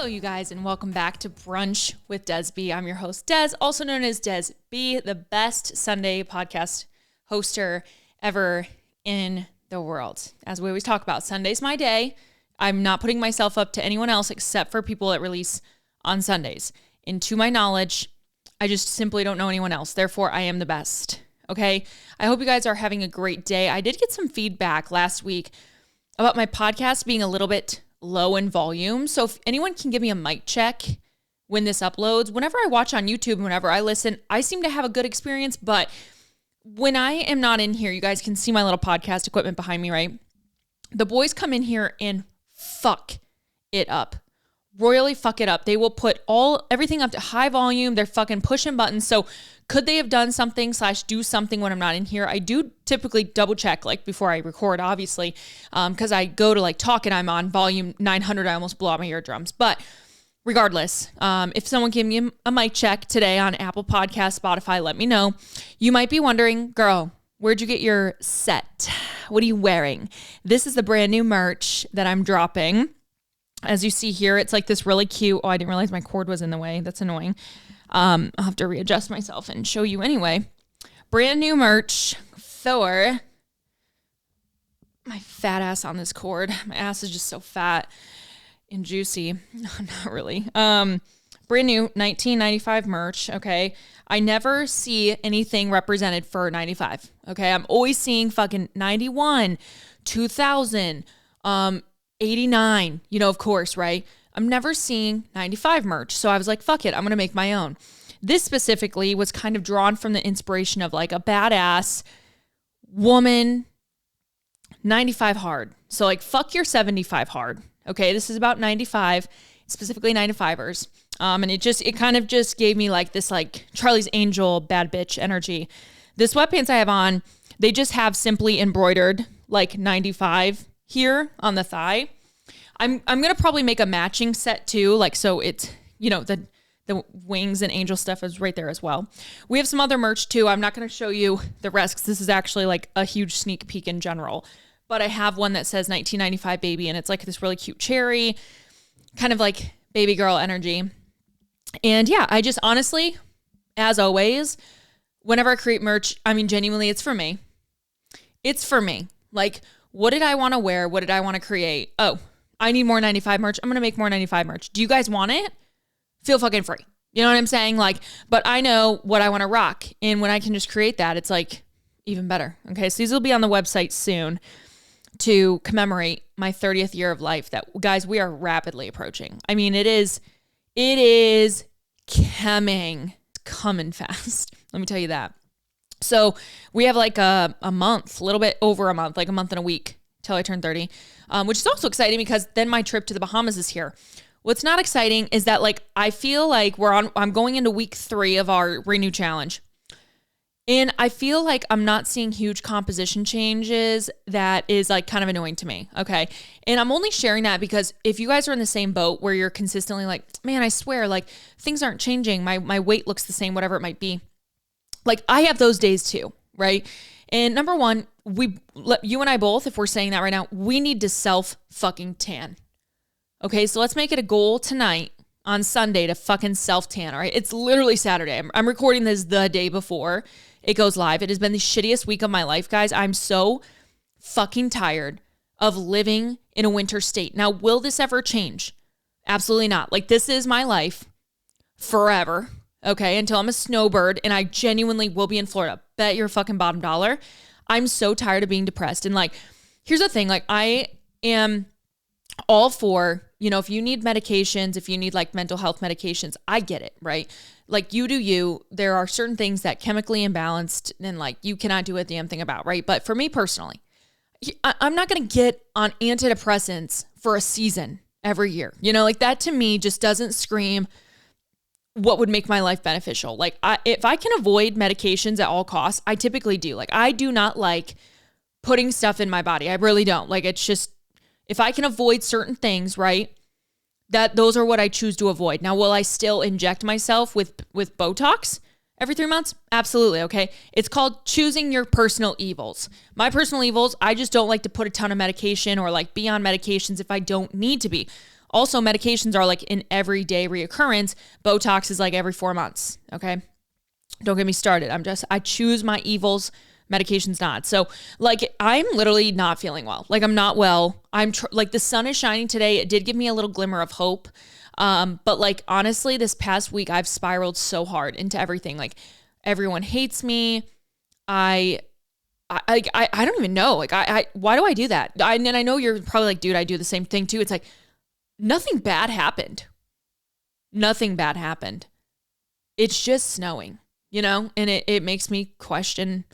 Hello, you guys, and welcome back to Brunch with DESB. I'm your host, Des, also known as DESB, the best Sunday podcast hoster ever in the world. As we always talk about, Sunday's my day. I'm not putting myself up to anyone else except for people that release on Sundays. And to my knowledge, I just simply don't know anyone else. Therefore, I am the best. Okay? I hope you guys are having a great day. I did get some feedback last week about my podcast being a little bit low in volume. So if anyone can give me a mic check when this uploads, whenever I watch on YouTube and whenever I listen, I seem to have a good experience. But when I am not in here, you guys can see my little podcast equipment behind me, right? The boys come in here and fuck it up. Royally fuck it up. They will put everything up to high volume. They're fucking pushing buttons. So could they have done something / do something when I'm not in here? I do typically double check like before I record, obviously, because I go to like talk and I'm on volume 900. I almost blow out my eardrums. But regardless, if someone gave me a mic check today on Apple Podcasts, Spotify, let me know. You might be wondering, girl, where'd you get your set? What are you wearing? This is the brand new merch that I'm dropping. As you see here, it's like this really cute. Oh, I didn't realize my cord was in the way. That's annoying. I'll have to readjust myself and show you anyway. Brand new merch for my fat ass on this cord. My ass is just so fat and juicy. No, not really. Brand new 1995 merch. Okay. I never see anything represented for 95. Okay. I'm always seeing fucking 91, 2000, 89, of course, right? I'm never seeing 95 merch. So I was like, fuck it, I'm going to make my own. This specifically was kind of drawn from the inspiration of like a badass woman, 95 hard. So like, fuck your 75 hard. Okay. This is about 95, specifically 95ers. And it kind of just gave me like this, like Charlie's Angel, bad bitch energy. The sweatpants I have on, they just have simply embroidered like 95 here on the thigh. I'm going to probably make a matching set too. Like, so it's, the wings and angel stuff is right there as well. We have some other merch too. I'm not going to show you the rest because this is actually like a huge sneak peek in general, but I have one that says 1995 baby. And it's like this really cute cherry, kind of like baby girl energy. And yeah, I just honestly, as always, whenever I create merch, I mean, genuinely, it's for me. It's for me. Like, what did I want to wear? What did I want to create? Oh, I need more 95 merch. I'm going to make more 95 merch. Do you guys want it? Feel fucking free. You know what I'm saying? Like, but I know what I want to rock. And when I can just create that, it's like even better. Okay. So these will be on the website soon to commemorate my 30th year of life that, guys, we are rapidly approaching. I mean, it is coming fast. Let me tell you that. So we have like a month, a little bit over a month, like a month and a week till I turn 30, which is also exciting because then my trip to the Bahamas is here. What's not exciting is that like, I feel like I'm going into week 3 of our Renew Challenge. And I feel like I'm not seeing huge composition changes. That is like kind of annoying to me. Okay. And I'm only sharing that because if you guys are in the same boat where you're consistently like, man, I swear, like things aren't changing. My weight looks the same, whatever it might be. Like I have those days too, right? And number one, you and I both, if we're saying that right now, we need to fucking tan. Okay, so let's make it a goal tonight on Sunday to fucking tan, all right? It's literally Saturday. I'm recording this the day before it goes live. It has been the shittiest week of my life, guys. I'm so fucking tired of living in a winter state. Now, will this ever change? Absolutely not. Like this is my life forever. Okay, until I'm a snowbird and I genuinely will be in Florida. Bet your fucking bottom dollar. I'm so tired of being depressed. And like, here's the thing. Like I am all for, if you need medications, if you need like mental health medications, I get it, right? Like you do you. There are certain things that chemically imbalanced and like you cannot do a damn thing about, right? But for me personally, I'm not going to get on antidepressants for a season every year. Like that to me just doesn't scream what would make my life beneficial. Like if I can avoid medications at all costs, I typically do. Like I do not like putting stuff in my body. I really don't. Like it's just, if I can avoid certain things, right? Those are what I choose to avoid. Now, will I still inject myself with Botox every 3 months? Absolutely. Okay. It's called choosing your personal evils. My personal evils, I just don't like to put a ton of medication or like be on medications if I don't need to be. Also, medications are like an everyday reoccurrence. Botox is like every 4 months. Okay. Don't get me started. I choose my evils. Medication's not. So like, I'm literally not feeling well. Like I'm not well. Like the sun is shining today. It did give me a little glimmer of hope. But like, honestly, this past week I've spiraled so hard into everything. Like everyone hates me. I don't even know. Like why do I do that? And I know you're probably like, dude, I do the same thing too. It's like, nothing bad happened. Nothing bad happened. It's just snowing, and it makes me question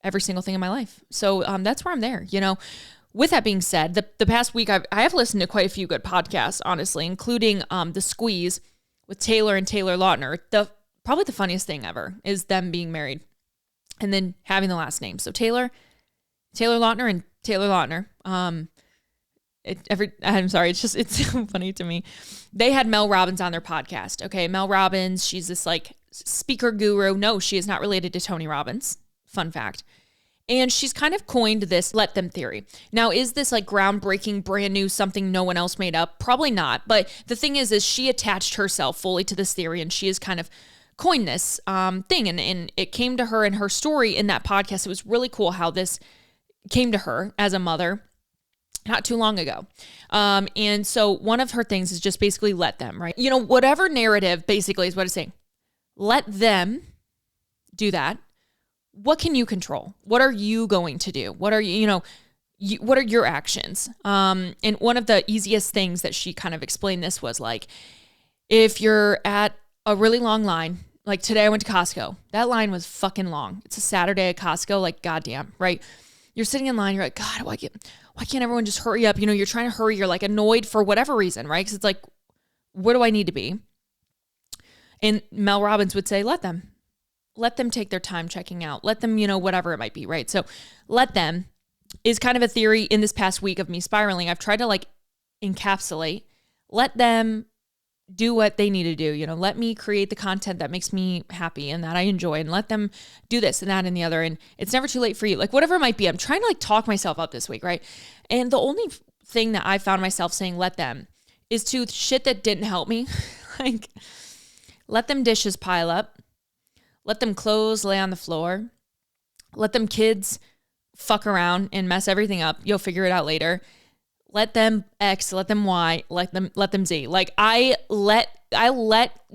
every single thing in my life. So that's where I'm there, With that being said, the past week I have listened to quite a few good podcasts, honestly, including The Squeeze with Taylor and Taylor Lautner. Probably the funniest thing ever is them being married and then having the last name. So Taylor Lautner and Taylor Lautner. I'm sorry, it's so funny to me. They had Mel Robbins on their podcast. Okay, Mel Robbins, she's this like speaker guru. No, she is not related to Tony Robbins. Fun fact. And she's kind of coined this let them theory. Now, is this like groundbreaking, brand new, something no one else made up? Probably not. But the thing is she attached herself fully to this theory, and she has kind of coined this thing. And it came to her in her story in that podcast. It was really cool how this came to her as a mother not too long ago. And so one of her things is just basically let them, right? Whatever narrative basically is what it's saying. Let them do that. What can you control? What are you going to do? What are what are your actions? And one of the easiest things that she kind of explained this was like, if you're at a really long line, like today I went to Costco, that line was fucking long. It's a Saturday at Costco, like goddamn, right? You're sitting in line, you're like, God, why can't everyone just hurry up? You're trying to hurry. You're like annoyed for whatever reason, right? Because it's like, where do I need to be? And Mel Robbins would say, let them take their time checking out. Let them, whatever it might be, right? So let them is kind of a theory in this past week of me spiraling. I've tried to like encapsulate, let them do what they need to do. Let me create the content that makes me happy and that I enjoy, and let them do this and that and the other. And it's never too late for you. Like whatever it might be, I'm trying to like talk myself up this week, right? And the only thing that I found myself saying, let them, is to shit that didn't help me. Like let them dishes pile up. Let them clothes lay on the floor. Let them kids fuck around and mess everything up. You'll figure it out later. Let them X, let them Y, let them Z. Like I let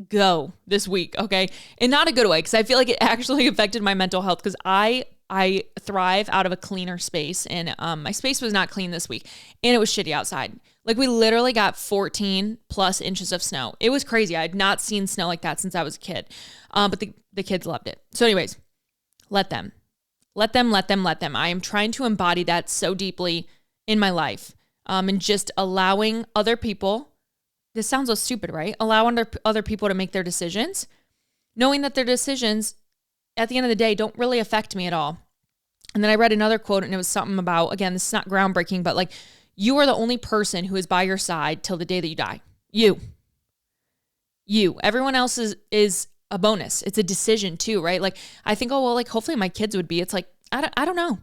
go this week, okay? In not a good way, because I feel like it actually affected my mental health, because I thrive out of a cleaner space, and my space was not clean this week, and it was shitty outside. Like we literally got 14 plus inches of snow. It was crazy. I had not seen snow like that since I was a kid. But the kids loved it. So anyways, let them. I am trying to embody that so deeply in my life. And just allowing other people, this sounds so stupid, right? Allowing other people to make their decisions, knowing that their decisions at the end of the day don't really affect me at all. And then I read another quote, and it was something about, again, this is not groundbreaking, but like, you are the only person who is by your side till the day that you die. You. Everyone else is a bonus. It's a decision too, right? Like I think, oh, well, like hopefully my kids would be. It's like, I don't know,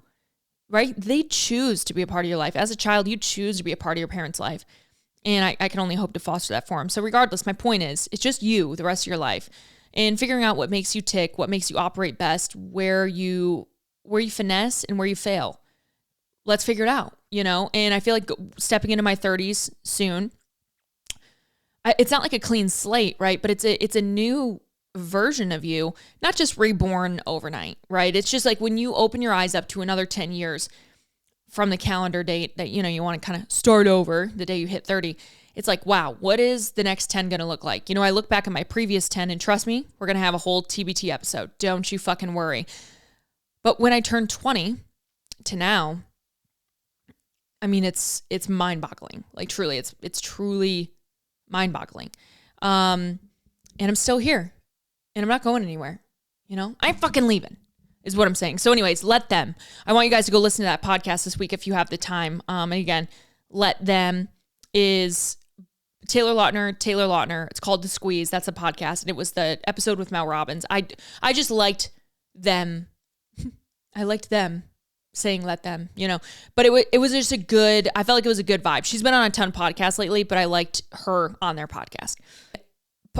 right? They choose to be a part of your life. As a child, you choose to be a part of your parents' life. And I can only hope to foster that for them. So regardless, my point is, it's just you the rest of your life, and figuring out what makes you tick, what makes you operate best, where you finesse and where you fail. Let's figure it out, And I feel like stepping into my 30s soon, it's not like a clean slate, right? But it's a new version of you, not just reborn overnight, right? It's just like when you open your eyes up to another 10 years from the calendar date that, you want to kind of start over the day you hit 30. It's like, wow, what is the next 10 going to look like? I look back at my previous 10, and trust me, we're going to have a whole TBT episode. Don't you fucking worry. But when I turned 20 to now, I mean, it's mind-boggling. Like truly, it's truly mind-boggling. And I'm still here, and I'm not going anywhere. I'm fucking leaving is what I'm saying. So anyways, let them. I want you guys to go listen to that podcast this week if you have the time. And again, let them is Taylor Lautner. It's called The Squeeze. That's a podcast. And it was the episode with Mel Robbins. I just liked them. I liked them saying let them, but it was just I felt like it was a good vibe. She's been on a ton of podcasts lately, but I liked her on their podcast.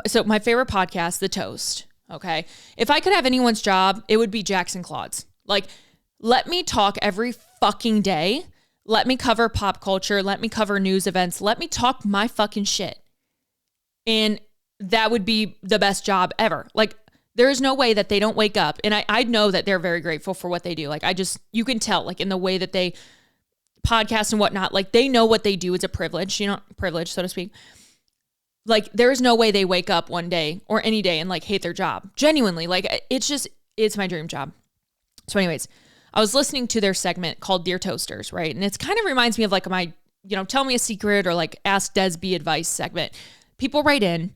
So my favorite podcast, The Toast. Okay. If I could have anyone's job, it would be Jackson Claude's. Like, let me talk every fucking day. Let me cover pop culture. Let me cover news events. Let me talk my fucking shit. And that would be the best job ever. Like, there is no way that they don't wake up. And I know that they're very grateful for what they do. Like, you can tell, like, in the way that they podcast and whatnot, like, they know what they do is a privilege, privilege, so to speak. Like, there is no way they wake up one day or any day and like hate their job. Genuinely. Like, it's my dream job. So anyways, I was listening to their segment called Dear Toasters, right? And it kind of reminds me of like my, tell me a secret or like ask DESB advice segment. People write in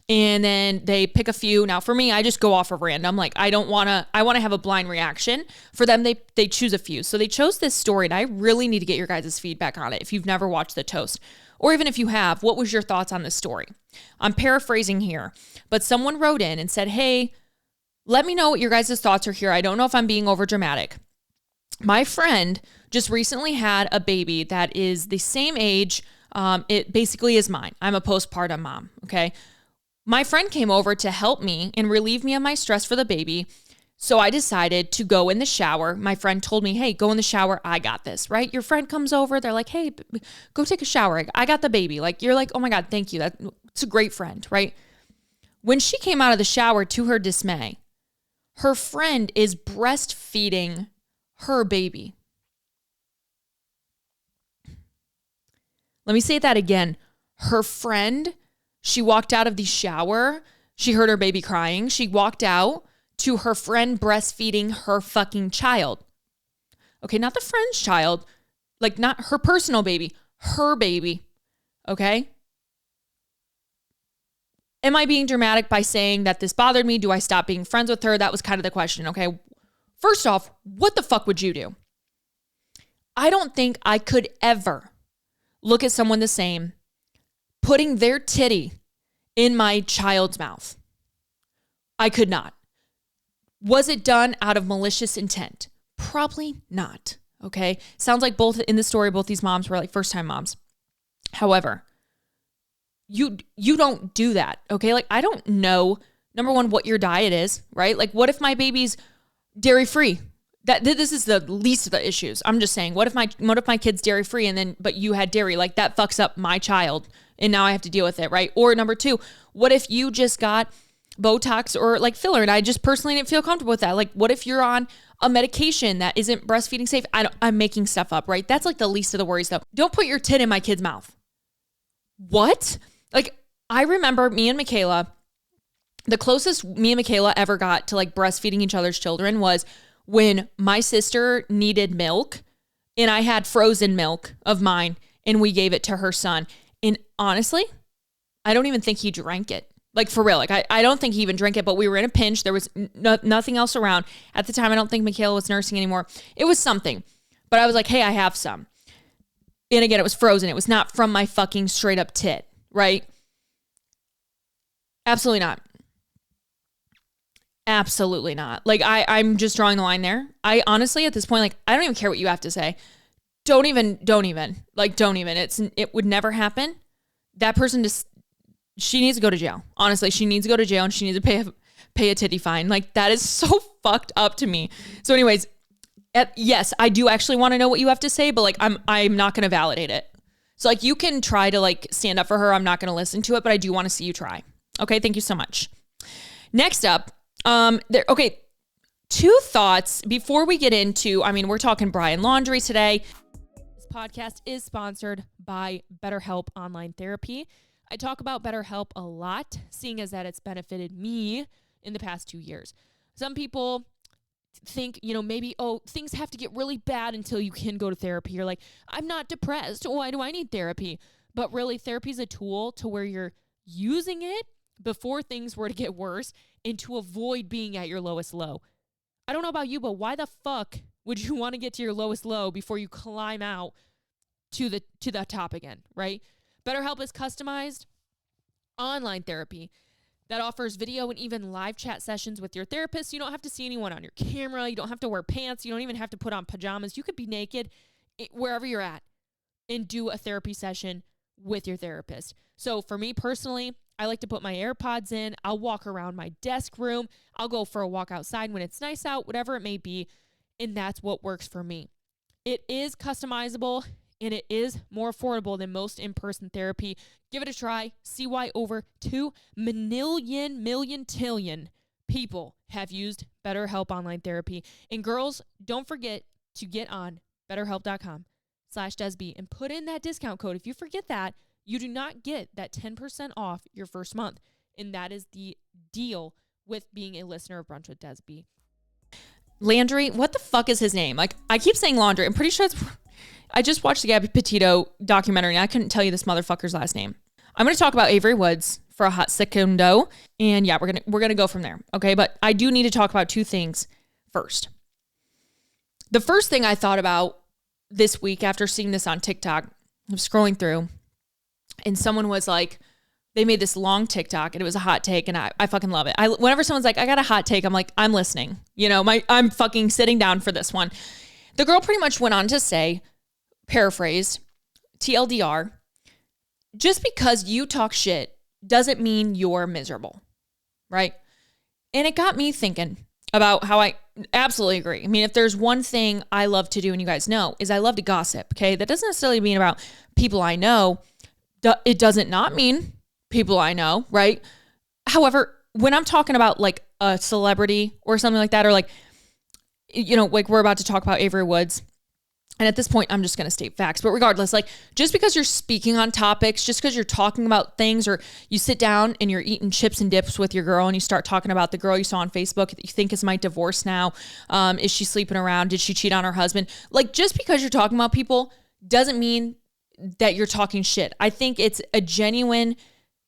and then they pick a few. Now for me, I just go off of random. Like, I want to have a blind reaction. For them, they choose a few. So they chose this story and I really need to get your guys' feedback on it. If you've never watched The Toast, or even if you have, what was your thoughts on this story? I'm paraphrasing here, but someone wrote in and said, hey, let me know what your guys' thoughts are here. I don't know if I'm being over dramatic. My friend just recently had a baby that is the same age. It basically is mine. I'm a postpartum mom. Okay. My friend came over to help me and relieve me of my stress for the baby. So I decided to go in the shower. My friend told me, hey, go in the shower. I got this, right? Your friend comes over. They're like, hey, go take a shower. I got the baby. Like, you're like, oh my God, thank you. It's a great friend, right? When she came out of the shower, to her dismay, her friend is breastfeeding her baby. Let me say that again. Her friend, she walked out of the shower. She heard her baby crying. She walked out to her friend breastfeeding her fucking child. Okay, not the friend's child, like not her personal baby, her baby. Okay? Am I being dramatic by saying that this bothered me? Do I stop being friends with her? That was kind of the question, okay? First off, what the fuck would you do? I don't think I could ever look at someone the same putting their titty in my child's mouth. I could not. Was it done out of malicious intent? Probably not. Okay. Sounds like both in the story, both these moms were like first-time moms. However, you don't do that. Okay. Like, I don't know, number one, what your diet is, right? Like, what if my baby's dairy-free? This is the least of the issues. I'm just saying, what if my kid's dairy-free but you had dairy? Like, that fucks up my child and now I have to deal with it, right? Or number two, what if you just got Botox or like filler and I just personally didn't feel comfortable with that? Like, what if you're on a medication that isn't breastfeeding safe? I'm making stuff up, right? That's like the least of the worries though. Don't put your tit in my kid's mouth. What? Like, I remember me and Michaela, the closest me and Michaela ever got to like breastfeeding each other's children was when my sister needed milk and I had frozen milk of mine and we gave it to her son. And honestly, I don't even think he drank it. Like, for real. Like, I don't think he even drank it, but we were in a pinch. There was nothing else around. At the time, I don't think Michaela was nursing anymore. It was something. But I was like, hey, I have some. And again, it was frozen. It was not from my fucking straight up tit, right? Absolutely not. Absolutely not. Like, I'm just drawing the line there. I honestly, at this point, like, I don't even care what you have to say. Don't even. It would never happen. That person just, she needs to go to jail. Honestly, she needs to go to jail and she needs to pay a titty fine. Like, that is so fucked up to me. So anyways, yes, I do actually want to know what you have to say, but like, I'm not going to validate it. So like, you can try to like stand up for her. I'm not going to listen to it, but I do want to see you try. Okay. Thank you so much. Next up, okay. 2 thoughts before we get into, we're talking Brian Laundrie today. This podcast is sponsored by BetterHelp Online Therapy. I talk about BetterHelp a lot, seeing as that it's benefited me in the past 2 years. Some people think, maybe, things have to get really bad until you can go to therapy. You're like, I'm not depressed. Why do I need therapy? But really, therapy is a tool to where you're using it before things were to get worse and to avoid being at your lowest low. I don't know about you, but why the fuck would you want to get to your lowest low before you climb out to the top again, right? BetterHelp is customized online therapy that offers video and even live chat sessions with your therapist. You don't have to see anyone on your camera. You don't have to wear pants. You don't even have to put on pajamas. You could be naked wherever you're at and do a therapy session with your therapist. So for me personally, I like to put my AirPods in. I'll walk around my desk room. I'll go for a walk outside when it's nice out, whatever it may be. And that's what works for me. It is customizable and it is more affordable than most in-person therapy. Give it a try. See why over 2 million people have used BetterHelp Online Therapy. And girls, don't forget to get on BetterHelp.com/DESB and put in that discount code. If you forget that, you do not get that 10% off your first month. And that is the deal with being a listener of Brunch with Desb. Laundrie, what the fuck is his name? Like, I keep saying Laundrie. I'm pretty sure I just watched the Gabby Petito documentary and I couldn't tell you this motherfucker's last name. I'm going to talk about Avery Woods for a hot secundo. And yeah, we're going to go from there. Okay. But I do need to talk about two things first. The first thing I thought about this week after seeing this on TikTok, I was scrolling through and someone was like, they made this long TikTok and it was a hot take and I fucking love it. Whenever someone's like, I got a hot take, I'm like, I'm listening. You know, I'm fucking sitting down for this one. The girl pretty much went on to say, paraphrased, TLDR, just because you talk shit doesn't mean you're miserable, right? And it got me thinking about how I absolutely agree. I mean, if there's one thing I love to do, and you guys know, is I love to gossip, okay? That doesn't necessarily mean about people I know. It doesn't not mean people I know, right? However, when I'm talking about like a celebrity or something like that, or like, you know, like we're about to talk about Avery Woods, and at this point, I'm just going to state facts. But regardless, like just because you're speaking on topics, just because you're talking about things, or you sit down and you're eating chips and dips with your girl and you start talking about the girl you saw on Facebook that you think is my divorce now. Is she sleeping around? Did she cheat on her husband? Like just because you're talking about people doesn't mean that you're talking shit. I think it's a genuine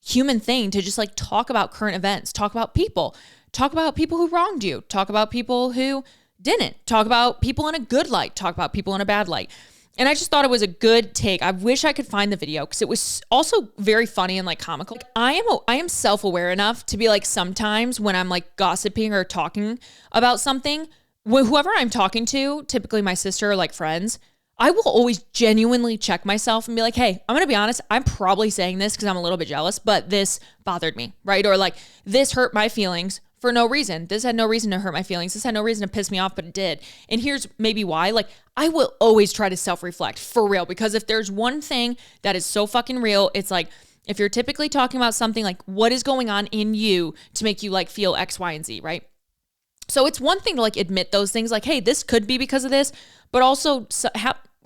human thing to just like talk about current events, talk about people who wronged you, talk about people who didn't, talk about people in a good light, talk about people in a bad light. And I just thought it was a good take. I wish I could find the video because it was also very funny and like comical. Like, I am self-aware enough to be like, sometimes when I'm like gossiping or talking about something, whoever I'm talking to, typically my sister or like friends, I will always genuinely check myself and be like, hey, I'm going to be honest. I'm probably saying this because I'm a little bit jealous, but this bothered me, right? Or like this hurt my feelings for no reason. This had no reason to hurt my feelings. This had no reason to piss me off, but it did. And here's maybe why. Like, I will always try to self-reflect for real, because if there's one thing that is so fucking real, it's like, if you're typically talking about something, like what is going on in you to make you like feel X, Y, and Z, right? So it's one thing to like admit those things, like, hey, this could be because of this, but also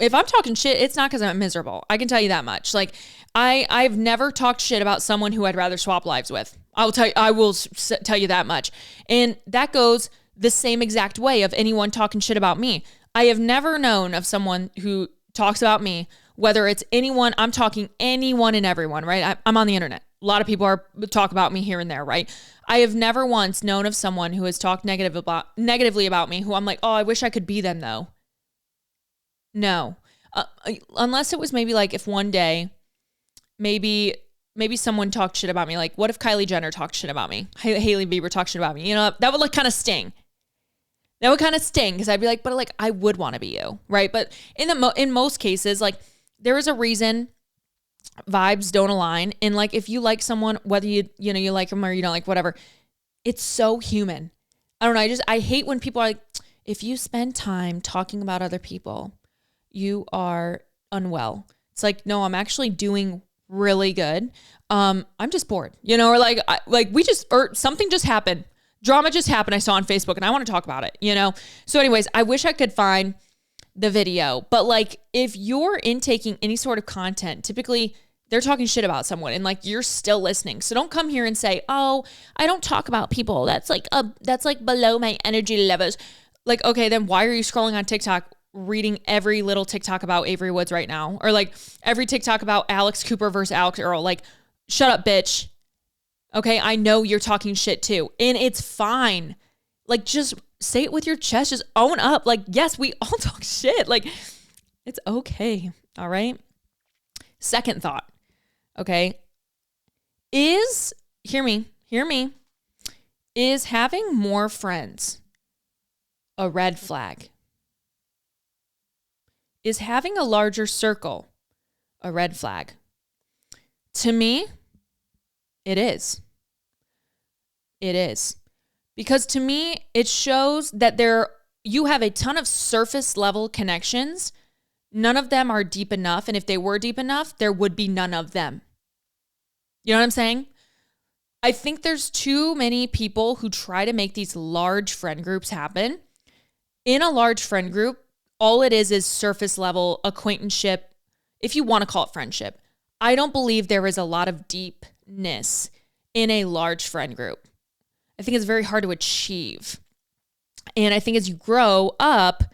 if I'm talking shit, it's not because I'm miserable. I can tell you that much. Like I've never talked shit about someone who I'd rather swap lives with. I will tell you that much. And that goes the same exact way of anyone talking shit about me. I have never known of someone who talks about me, whether it's anyone, I'm talking anyone and everyone, right? I'm on the internet. A lot of people talk about me here and there, right? I have never once known of someone who has talked negatively about me who I'm like, oh, I wish I could be them though. No, unless it was maybe like if one day, maybe someone talked shit about me. Like what if Kylie Jenner talked shit about me? Hailey Bieber talked shit about me. You know, that would like kind of sting. That would kind of sting because I'd be like, but like, I would want to be you. Right. But in most cases, like there is a reason vibes don't align. And like, if you like someone, whether you like them or you don't like whatever, it's so human. I don't know. I hate when people are like, if you spend time talking about other people, you are unwell. It's like, no, I'm actually doing really good. I'm just bored, you know, or or something just happened. Drama just happened. I saw on Facebook and I want to talk about it, you know? So anyways, I wish I could find the video, but like, if you're intaking any sort of content, typically they're talking shit about someone and like, you're still listening. So don't come here and say, oh, I don't talk about people. That's like below my energy levels. Like, okay, then why are you scrolling on TikTok reading every little TikTok about Avery Woods right now? Or like every TikTok about Alex Cooper versus Alix Earl? Like, shut up, bitch. Okay, I know you're talking shit too. And it's fine. Like, just say it with your chest. Just own up. Like, yes, we all talk shit. Like, it's okay. All right. Second thought. Okay. Hear me hear me. Is having more friends a red flag? Is having a larger circle a red flag? To me, it is. It is. Because to me, it shows that you have a ton of surface level connections. None of them are deep enough. And if they were deep enough, there would be none of them. You know what I'm saying? I think there's too many people who try to make these large friend groups happen. In a large friend group, all it is surface level acquaintanceship, if you want to call it friendship. I don't believe there is a lot of deepness in a large friend group. I think it's very hard to achieve. And I think as you grow up,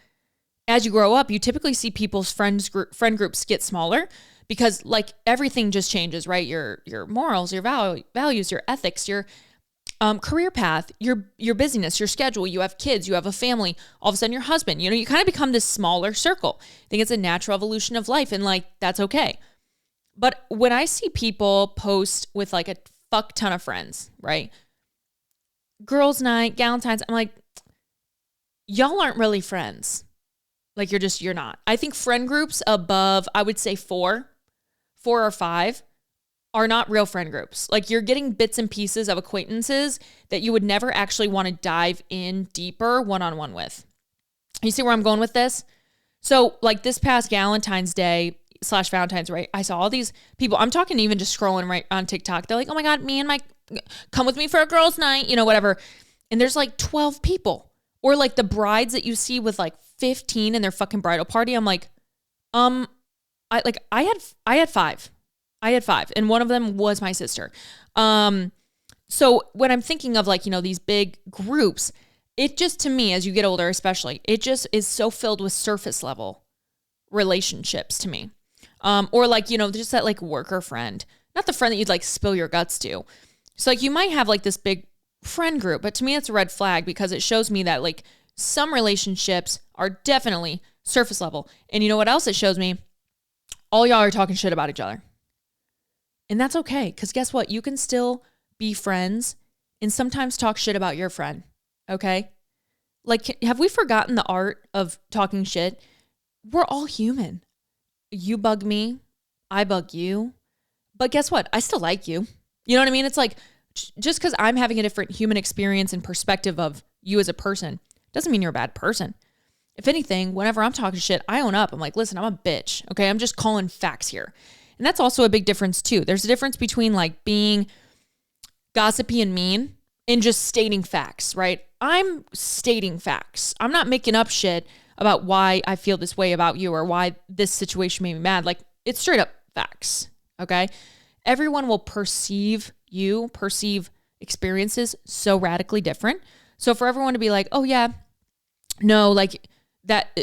you typically see people's friend groups get smaller because like everything just changes, right? Your morals, your values, your ethics, your career path, your busyness, your schedule, you have kids, you have a family, all of a sudden your husband, you kind of become this smaller circle. I think it's a natural evolution of life and like, that's okay. But when I see people post with like a fuck ton of friends, right? Girls' night, Galentine's, I'm like, y'all aren't really friends. Like you're not. I think friend groups above, I would say 4 or 5 are not real friend groups. Like you're getting bits and pieces of acquaintances that you would never actually want to dive in deeper one-on-one with. You see where I'm going with this? So like this past Galentine's Day / Valentine's, right? I saw all these people. I'm talking even just scrolling right on TikTok. They're like, oh my God, come with me for a girls' night, whatever. And there's like 12 people. Or like the brides that you see with like 15 in their fucking bridal party. I'm like, I had 5. I had 5, and one of them was my sister. So when I'm thinking of like, these big groups, it just, to me, as you get older, especially, it just is so filled with surface level relationships to me. Or like, just that like worker friend, not the friend that you'd like spill your guts to. So like you might have like this big friend group, but to me, it's a red flag because it shows me that like some relationships are definitely surface level. And you know what else it shows me? All y'all are talking shit about each other. And that's okay, because guess what? You can still be friends and sometimes talk shit about your friend, okay? Like, have we forgotten the art of talking shit? We're all human. You bug me, I bug you. But guess what? I still like you. You know what I mean? It's like, just because I'm having a different human experience and perspective of you as a person, doesn't mean you're a bad person. If anything, whenever I'm talking shit, I own up. I'm like, listen, I'm a bitch, okay? I'm just calling facts here. And that's also a big difference too. There's a difference between like being gossipy and mean and just stating facts, right? I'm stating facts. I'm not making up shit about why I feel this way about you or why this situation made me mad. Like it's straight up facts, okay? Everyone will perceive experiences so radically different. So for everyone to be like, oh yeah, no, like that,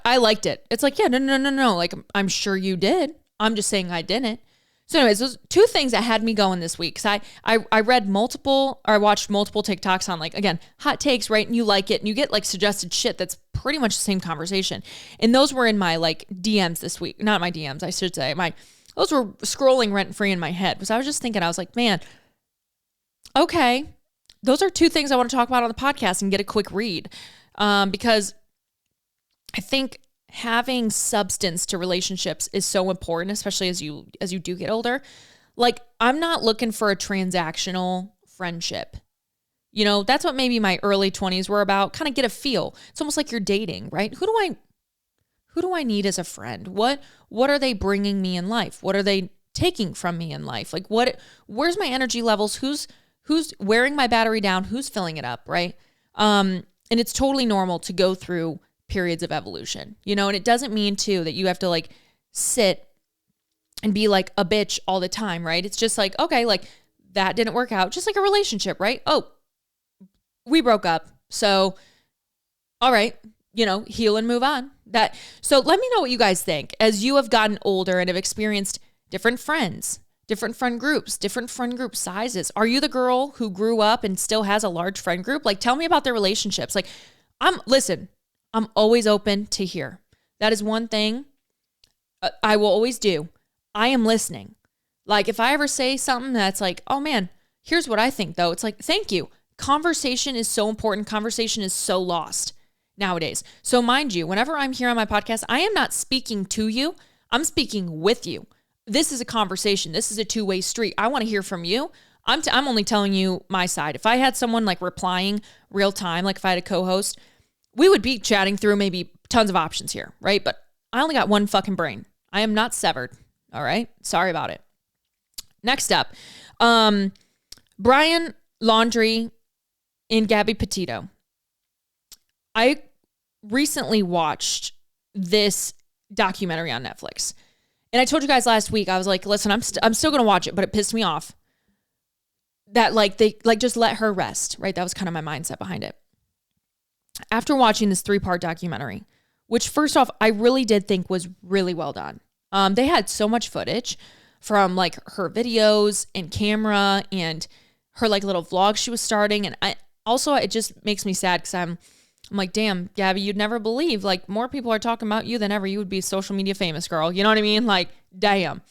I liked it. It's like, yeah, no. Like I'm sure you did. I'm just saying I didn't. So anyways, those 2 things that had me going this week. Cause I watched multiple TikToks on like, again, hot takes, right? And you like it and you get like suggested shit that's pretty much the same conversation. And those were in my like DMs this week. Not my DMs, I should say. Those were scrolling rent free in my head. Because I was just thinking, I was like, man, okay. Those are 2 things I want to talk about on the podcast and get a quick read. Because I think having substance to relationships is so important, especially as you do get older. Like I'm not looking for a transactional friendship. That's what maybe my early 20s were about. Kind of get a feel. It's almost like you're dating, right? Who do I need as a friend? What are they bringing me in life? What are they taking from me in life? Like where's my energy levels? Who's wearing my battery down? Who's filling it up, right? And it's totally normal to go through periods of evolution, and it doesn't mean too that you have to like sit and be like a bitch all the time, right? It's just like, okay, like that didn't work out, just like a relationship, right? Oh, we broke up. So, all right, heal and move on. So let me know what you guys think as you have gotten older and have experienced different friends, different friend groups, different friend group sizes. Are you the girl who grew up and still has a large friend group? Like, tell me about their relationships. Like, I'm always open to hear. That is one thing I will always do. I am listening. Like if I ever say something that's like, oh man, Here's what I think though. It's like, thank you. Conversation is so important. Conversation is so lost nowadays. So mind you, whenever I'm here on my podcast, I am not speaking to you. I'm speaking with you. This is a conversation. This is a two-way street. I want to hear from you. I'm only telling you my side. If I had someone like replying real time, like if I had a co-host, we would be chatting through maybe tons of options here, right? But I only got one fucking brain. I am not severed. All right. Sorry about it. Next up, Brian Laundrie and Gabby Petito. I recently watched this documentary on Netflix. And I told you guys last week, I was like, listen, I'm still going to watch it, but it pissed me off that like they like just let her rest, right? That was kind of my mindset behind it. After watching this 3-part documentary, which first off, I really did think was really well done. They had so much footage from like her videos and camera and her like little vlog she was starting. And it just makes me sad because I'm like, damn, Gabby, you'd never believe like more people are talking about you than ever. You would be social media famous, girl. You know what I mean? Like, damn.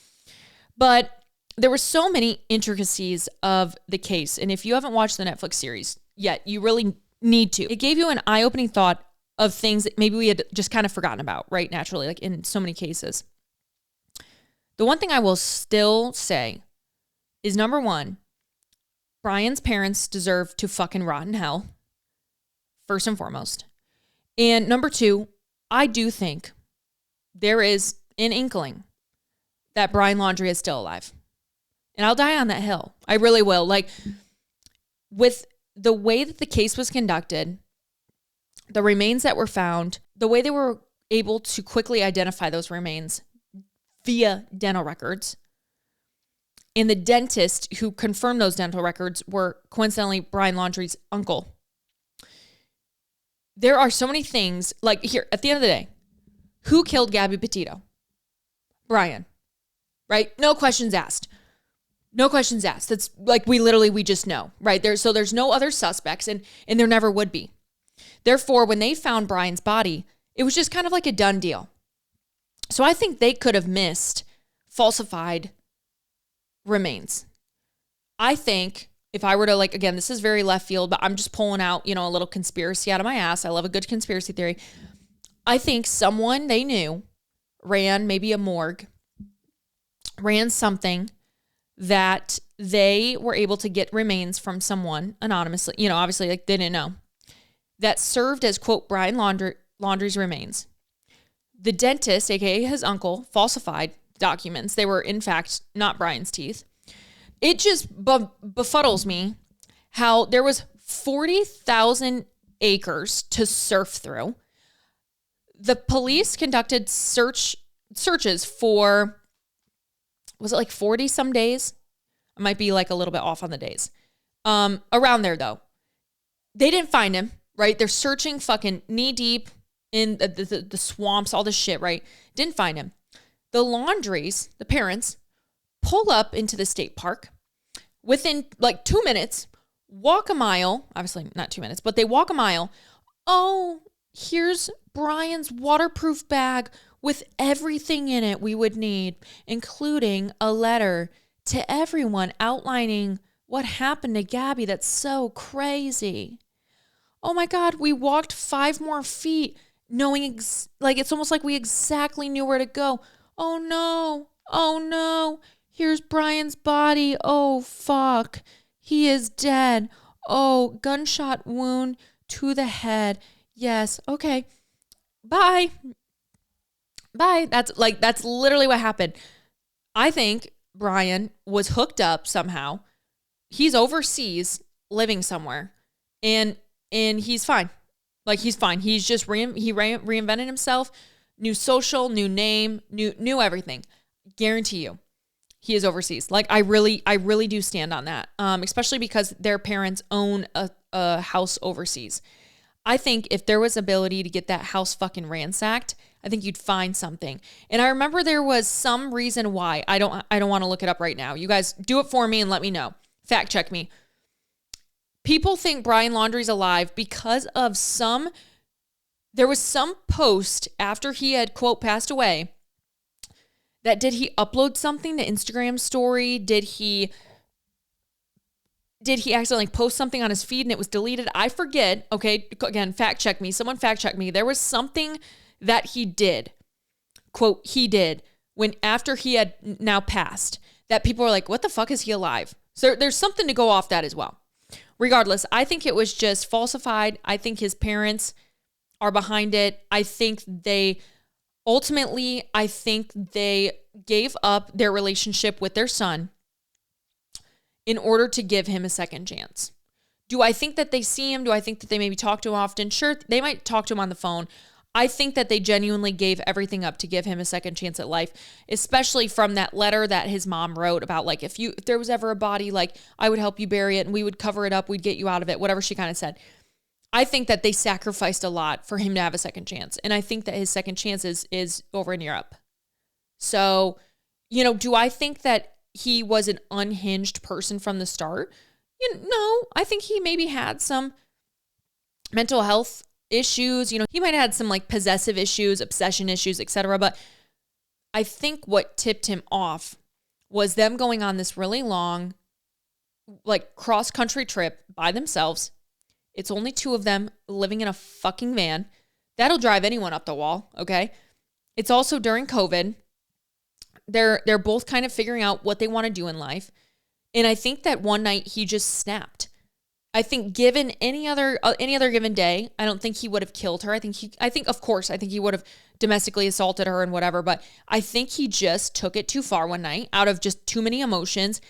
But there were so many intricacies of the case. And if you haven't watched the Netflix series yet, you really need to. It gave you an eye-opening thought of things that maybe we had just kind of forgotten about, right? Naturally, like in so many cases. The one thing I will still say is number one, Brian's parents deserve to fucking rot in hell, first and foremost. And number two, I do think there is an inkling that Brian Laundrie is still alive. And I'll die on that hill. I really will. Like, with the way that the case was conducted, the remains that were found, the way they were able to quickly identify those remains via dental records, and the dentist who confirmed those dental records were coincidentally Brian Laundrie's uncle. There are so many things, like here, at the end of the day, who killed Gabby Petito? Brian, right? No questions asked. No questions asked. That's like, we just know, right? There's no other suspects and there never would be. Therefore, when they found Brian's body, it was just kind of like a done deal. So I think they could have missed falsified remains. I think if I were to like, again, this is very left field, but I'm just pulling out, a little conspiracy out of my ass. I love a good conspiracy theory. I think someone they knew ran maybe a morgue, ran something that they were able to get remains from someone anonymously, obviously like they didn't know, that served as, quote, Brian Laundrie's remains. The dentist, aka his uncle, falsified documents. They were, in fact, not Brian's teeth. It just befuddles me how there was 40,000 acres to surf through. The police conducted searches for, was it like 40 some days? I might be like a little bit off on the days. Around there though. They didn't find him, right? They're searching fucking knee deep in the swamps, all this shit, right? Didn't find him. The Laundries, the parents, pull up into the state park within like 2 minutes, walk a mile, obviously not 2 minutes, but they walk a mile. Oh, here's Brian's waterproof bag with everything in it we would need, including a letter to everyone outlining what happened to Gabby. That's so crazy. Oh my God, we walked 5 more feet knowing, like it's almost like we exactly knew where to go. Oh no, here's Brian's body. Oh fuck, he is dead. Oh, gunshot wound to the head. Yes, okay, bye. That's literally what happened. I think Brian was hooked up somehow. He's overseas living somewhere and he's fine. Like he's fine. He's just reinvented himself, new social, new name, new everything. Guarantee you he is overseas. Like I really do stand on that. Especially because their parents own a house overseas. I think if there was ability to get that house fucking ransacked, I think you'd find something. And I remember there was some reason why. I don't want to look it up right now. You guys do it for me and let me know. Fact check me. People think Brian Laundrie's alive because of there was some post after he had, quote, passed away. That did he upload something to Instagram story? Did he Did he accidentally post something on his feed and it was deleted? I forget. Okay. Again, fact check me. Someone fact check me. There was something that he did, quote, he did when after he had now passed that people were like, what the fuck, is he alive? So there's something to go off that as well. Regardless, I think it was just falsified. I think his parents are behind it. I think they gave up their relationship with their son in order to give him a second chance. Do I think that they see him? Do I think that they maybe talk to him often? Sure, they might talk to him on the phone. I think that they genuinely gave everything up to give him a second chance at life, especially from that letter that his mom wrote about, like, if there was ever a body, like, I would help you bury it and we would cover it up. We'd get you out of it, whatever she kind of said. I think that they sacrificed a lot for him to have a second chance. And I think that his second chance is over in Europe. So, do I think that he was an unhinged person from the start? No, I think he maybe had some mental health issues. He might have had some like possessive issues, obsession issues, etc. But I think what tipped him off was them going on this really long, like, cross-country trip by themselves. It's only two of them living in a fucking van. That'll drive anyone up the wall, okay? It's also during COVID. They're both kind of figuring out what they want to do in life. And I think that one night he just snapped. I think given any other given day, I don't think he would have killed her. I think he would have domestically assaulted her and whatever, but I think he just took it too far one night out of just too many emotions,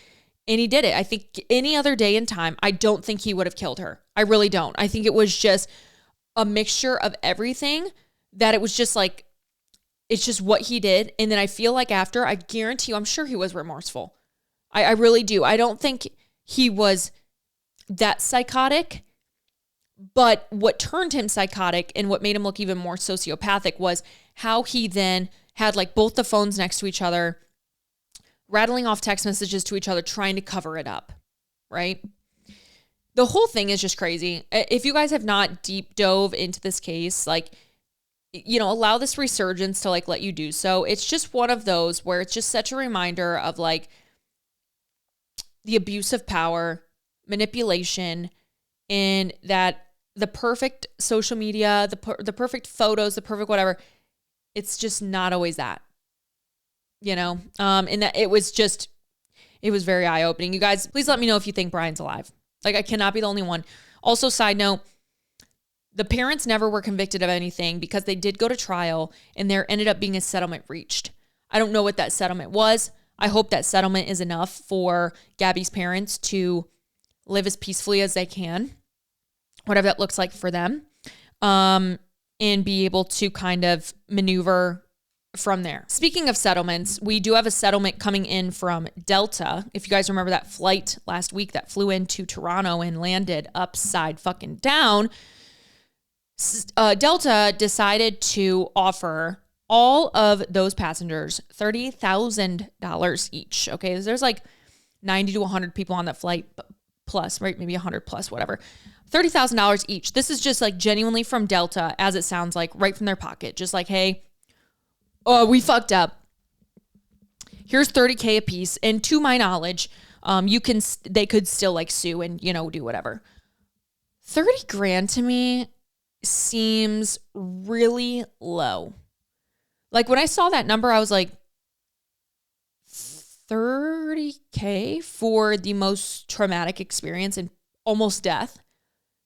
and he did it. I think any other day in time, I don't think he would have killed her. I really don't. I think it was just a mixture of everything, that it was just like, it's just what he did. And then I feel like after, I guarantee you, I'm sure he was remorseful. I really do. I don't think he was that psychotic, but what turned him psychotic and what made him look even more sociopathic was how he then had like both the phones next to each other, rattling off text messages to each other, trying to cover it up, right? The whole thing is just crazy. If you guys have not deep dove into this case, like, allow this resurgence to like let you do so. It's just one of those where it's just such a reminder of like the abuse of power, manipulation, and that the perfect social media, the perfect photos, the perfect whatever, it's just not always that, and that it was very eye-opening. You guys, please let me know if you think Brian's alive. Like, I cannot be the only one. Also, side note, the parents never were convicted of anything because they did go to trial and there ended up being a settlement reached. I don't know what that settlement was. I hope that settlement is enough for Gabby's parents to live as peacefully as they can, whatever that looks like for them, and be able to kind of maneuver from there. Speaking of settlements, we do have a settlement coming in from Delta. If you guys remember that flight last week that flew into Toronto and landed upside fucking down, Delta decided to offer all of those passengers $30,000 each. Okay, there's like 90 to 100 people on that flight plus, right? Maybe 100 plus, whatever. $30,000 each. This is just like genuinely from Delta, as it sounds like, right from their pocket. Just like, hey, we fucked up. Here's $30K a piece. And to my knowledge, they could still like sue and, do whatever. 30 grand to me seems really low. Like, when I saw that number, I was like, 30K for the most traumatic experience and almost death.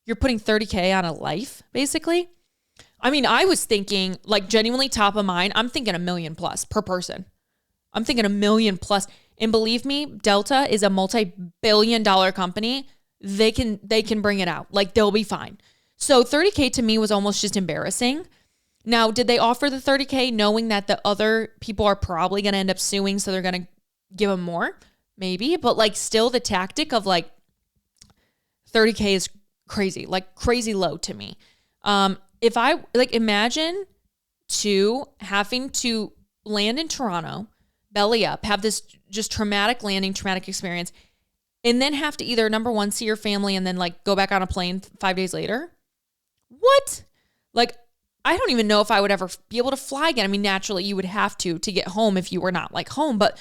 You're putting 30K on a life, basically. I mean, I was thinking, like, genuinely top of mind, I'm thinking $1 million plus per person. I'm thinking $1 million plus. And believe me, Delta is a multi-billion-dollar company. They can bring it out. Like, they'll be fine. So 30K to me was almost just embarrassing. Now, did they offer the 30K knowing that the other people are probably going to end up suing, so they're going to give them more? Maybe. But like, still the tactic of like 30K is crazy, like crazy low to me. If I like, imagine having to land in Toronto, belly up, have this just traumatic landing, traumatic experience, and then have to either, number one, see your family and then like go back on a plane 5 days later. What? Like, I don't even know if I would ever be able to fly again. I mean, naturally you would have to get home if you were not like home, but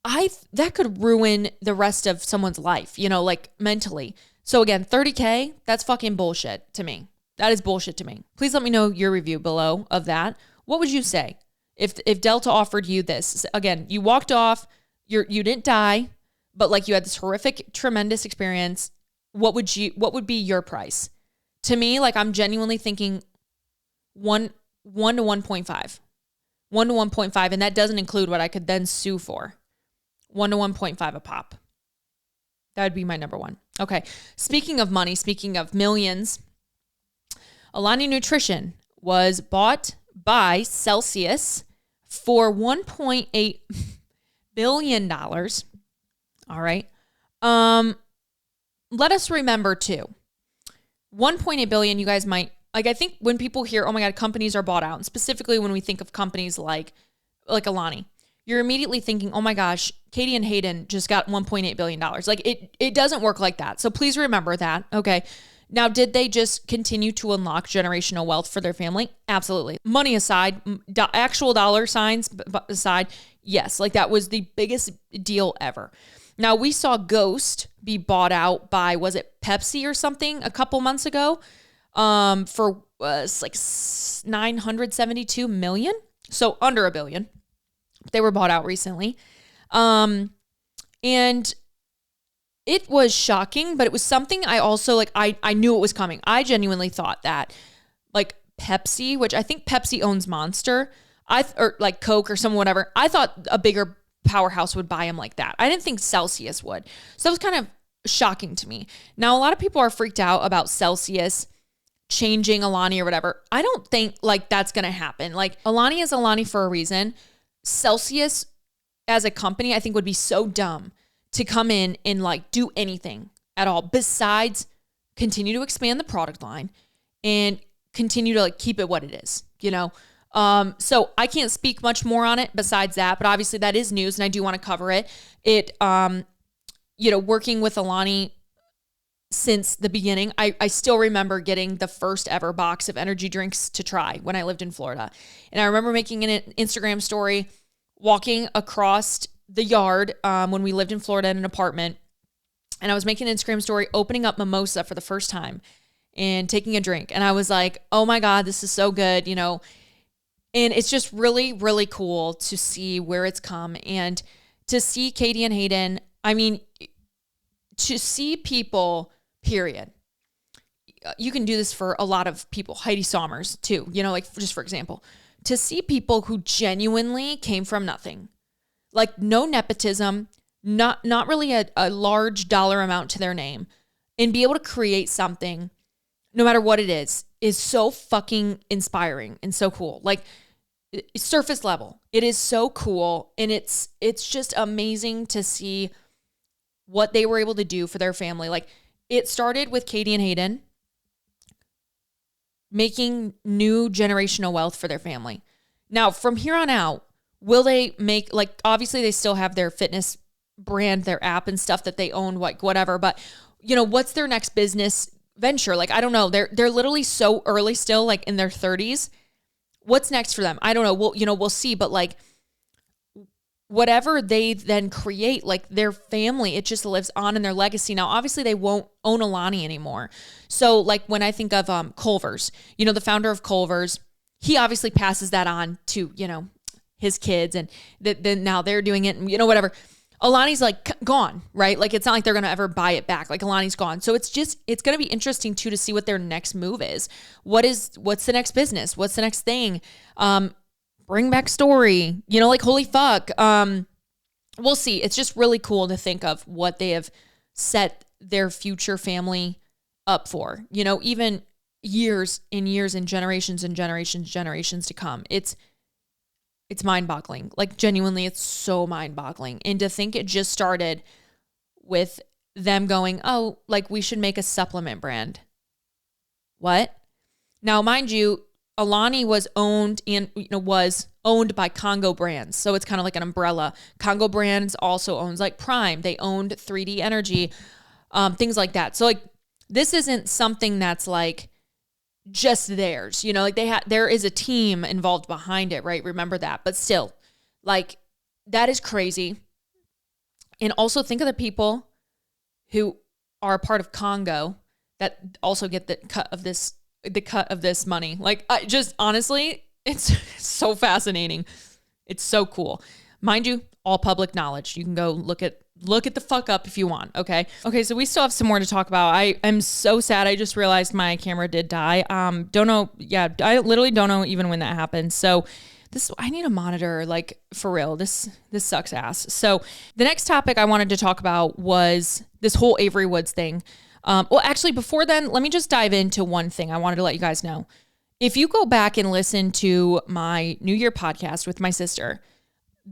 that could ruin the rest of someone's life, like mentally. So again, $30K, that's fucking bullshit to me. That is bullshit to me. Please let me know your review below of that. What would you say if Delta offered you this? Again, you walked off, you didn't die, but like you had this horrific, tremendous experience. What would be your price? To me, like I'm genuinely thinking 1 to 1.5. 1 to 1.5, and that doesn't include what I could then sue for. 1 to 1.5 a pop. That would be my number one. Okay. Speaking of money, speaking of millions, Alani Nutrition was bought by CELSUIS for $1.8 billion. All right. Let us remember too, 1.8 billion, you guys might, like, I think when people hear, oh my God, companies are bought out, and specifically when we think of companies like Alani, you're immediately thinking, oh my gosh, Katie and Hayden just got $1.8 billion. Like it doesn't work like that. So please remember that. Okay. Now, did they just continue to unlock generational wealth for their family? Absolutely. Money aside, actual dollar signs aside, yes, like that was the biggest deal ever. Now, we saw Ghost be bought out by, was it Pepsi or something a couple months ago for like 972 million. So under $1 billion. They were bought out recently. And it was shocking, but it was something I also like, I knew it was coming. I genuinely thought that like Pepsi, which I think Pepsi owns Monster, or like Coke or some whatever. I thought a bigger powerhouse would buy them like that. I didn't think CELSUIS would. So that was kind of shocking to me. Now, a lot of people are freaked out about CELSUIS changing Alani or whatever. I don't think like that's going to happen. Like Alani is Alani for a reason. CELSUIS as a company, I think would be so dumb to come in and like do anything at all besides continue to expand the product line and continue to like keep it what it is, So I can't speak much more on it besides that, but obviously that is news and I do want to cover it. Working with Alani since the beginning, I still remember getting the first ever box of energy drinks to try when I lived in Florida. And I remember making an Instagram story, walking across the yard when we lived in Florida in an apartment. And I was making an Instagram story, opening up mimosa for the first time and taking a drink. And I was like, oh my God, this is so good, And it's just really, really cool to see where it's come and to see Katie and Hayden. I mean, to see people, period. You can do this for a lot of people. Heidi Sommers too, like just for example, to see people who genuinely came from nothing, like no nepotism, not really a large dollar amount to their name, and be able to create something, no matter what it is so fucking inspiring and so cool. Like surface level, it is so cool. And it's just amazing to see what they were able to do for their family. Like it started with Katie and Hayden making new generational wealth for their family. Now, from here on out, will they make, like, obviously they still have their fitness brand, their app and stuff that they own, like whatever, but what's their next business venture? Like, I don't know. They're literally so early still, like in their 30s. What's next for them? I don't know. We'll see, but like whatever they then create, like their family, it just lives on in their legacy. Now, obviously they won't own Alani anymore. So like when I think of Culver's, the founder of Culver's, he obviously passes that on to, his kids, and then now they're doing it and whatever. Alani's like gone, right? Like it's not like they're going to ever buy it back. Like Alani's gone. So it's going to be interesting too, to see what their next move is. What's the next business? What's the next thing? Bring back story, like holy fuck. We'll see. It's just really cool to think of what they have set their future family up for, even years and years and generations to come. It's mind-boggling. Like genuinely, it's so mind-boggling. And to think it just started with them going, oh, like we should make a supplement brand. What? Now, mind you, Alani was owned by Congo Brands. So it's kind of like an umbrella. Congo Brands also owns like Prime. They owned 3D Energy, things like that. So like this isn't something that's like just theirs, like there is a team involved behind it, right? Remember that. But still, like that is crazy. And also think of the people who are a part of Congo that also get the cut of this money. Like, I just, honestly, it's so fascinating. It's so cool. Mind you, all public knowledge. You can go look it the fuck up if you want. Okay. So we still have some more to talk about. I'm so sad. I just realized my camera did die. Don't know. Yeah. I literally don't know even when that happened. So I need a monitor, like, for real. This sucks ass. So the next topic I wanted to talk about was this whole Avery Woods thing. Well, actually, before then, let me just dive into one thing I wanted to let you guys know. If you go back and listen to my New Year podcast with my sister,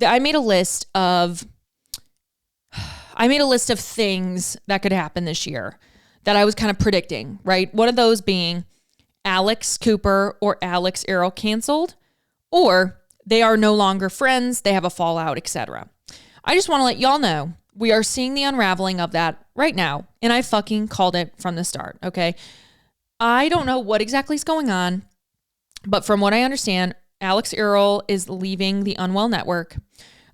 I made a list of things that could happen this year that I was kind of predicting, right? One of those being Alex Cooper or Alix Earl canceled, or they are no longer friends, they have a fallout, etc. I just want to let y'all know we are seeing the unraveling of that right now, and I fucking called it from the start, okay? I don't know what exactly is going on, but from what I understand, Alix Earl is leaving the Unwell network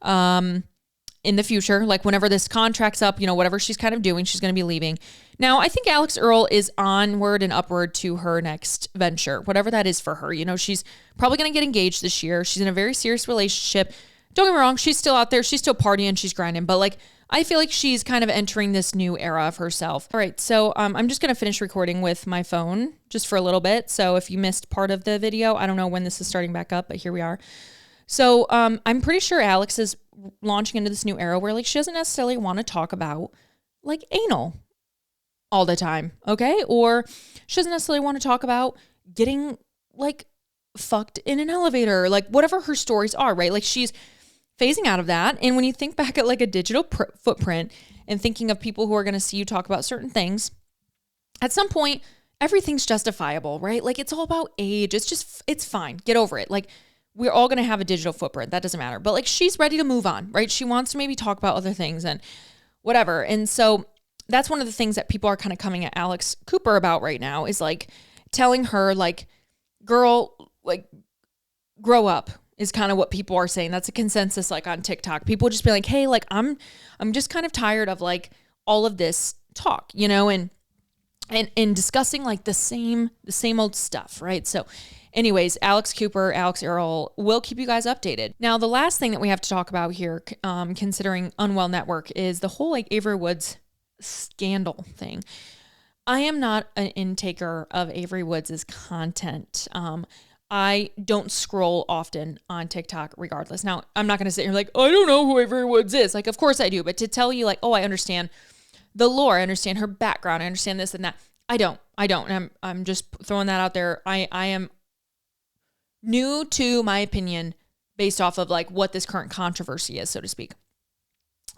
in the future. Like, whenever this contract's up, whatever she's kind of doing, she's going to be leaving. Now, I think Alix Earl is onward and upward to her next venture, whatever that is for her. She's probably going to get engaged this year. She's in a very serious relationship. Don't get me wrong, she's still out there. She's still partying. She's grinding. But, like, I feel like she's kind of entering this new era of herself. All right, so I'm just going to finish recording with my phone just for a little bit. So if you missed part of the video, I don't know when this is starting back up, but here we are. So I'm pretty sure Alix is launching into this new era where, like, she doesn't necessarily want to talk about, like, anal all the time, okay? Or she doesn't necessarily want to talk about getting, like, fucked in an elevator, like, whatever her stories are, right? Like, she's phasing out of that. And when you think back at, like, a digital footprint and thinking of people who are going to see you talk about certain things, at some point, everything's justifiable, right? Like, it's all about age. It's fine. Get over it. Like, we're all going to have a digital footprint. That doesn't matter. But, like, she's ready to move on, right? She wants to maybe talk about other things and whatever. And so that's one of the things that people are kind of coming at Alix Cooper about right now, is, like, telling her, like, girl, like, grow up, is kind of what people are saying. That's a consensus, like, on TikTok. People just be like, hey, like, I'm just kind of tired of, like, all of this talk, and discussing, like, the same old stuff, right? So anyways, Alix Cooper, Alix Earl, will keep you guys updated. Now, the last thing that we have to talk about here, considering Unwell Network, is the whole, like, Avery Woods scandal thing. I am not an intaker of Avery Woods' content. I don't scroll often on TikTok regardless. Now, I'm not going to sit here like, I don't know who Avery Woods is. Like, of course I do. But to tell you, like, oh, I understand the lore, I understand her background, I understand this and that, I don't. And I'm just throwing that out there. I am new to my opinion based off of, like, what this current controversy is, so to speak.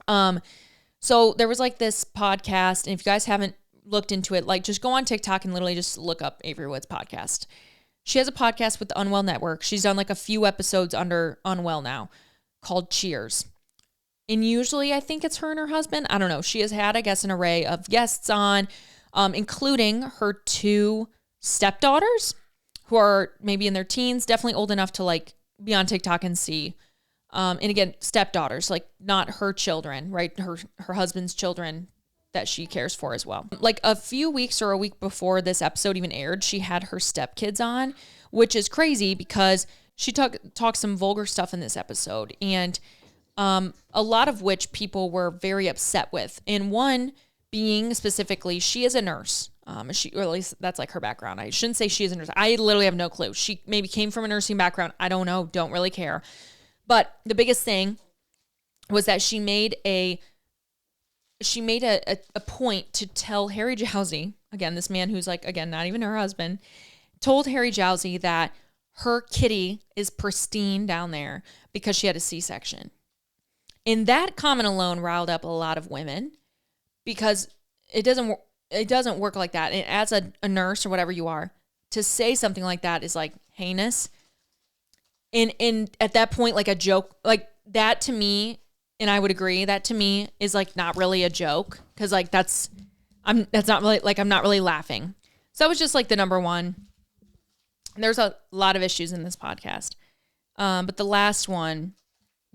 So there was, like, this podcast, and if you guys haven't looked into it, like, just go on TikTok and literally just look up Avery Woods podcast. She has a podcast with the Unwell Network. She's done, like, a few episodes under Unwell now called Cheers. And usually I think it's her and her husband. I don't know. She has had, I guess, an array of guests on, including her 2 stepdaughters who are maybe in their teens, definitely old enough to, like, be on TikTok and see. And again, stepdaughters, like, not her children, right? Her husband's children that she cares for as well. Like, a few weeks or a week before this episode even aired, she had her stepkids on, which is crazy because she talked some vulgar stuff in this episode, and a lot of which people were very upset with. And one being specifically, she is a nurse. Or at least that's, like, her background. I shouldn't say she is a nurse. I literally have no clue. She maybe came from a nursing background. I don't know. Don't really care. But the biggest thing was that she made a point to tell Harry Jowsey, again, this man who's, like, again, not even her husband, told Harry Jowsey that her kitty is pristine down there because she had a C-section. And that comment alone riled up a lot of women because it doesn't work like that. And as a nurse or whatever you are, to say something like that is, like, heinous. And at that point, like, a joke, like, that to me, and I would agree, that to me is, like, not really a joke. Cause, like, that's not really, like, I'm not really laughing. So that was just, like, the number one. There's a lot of issues in this podcast. But the last one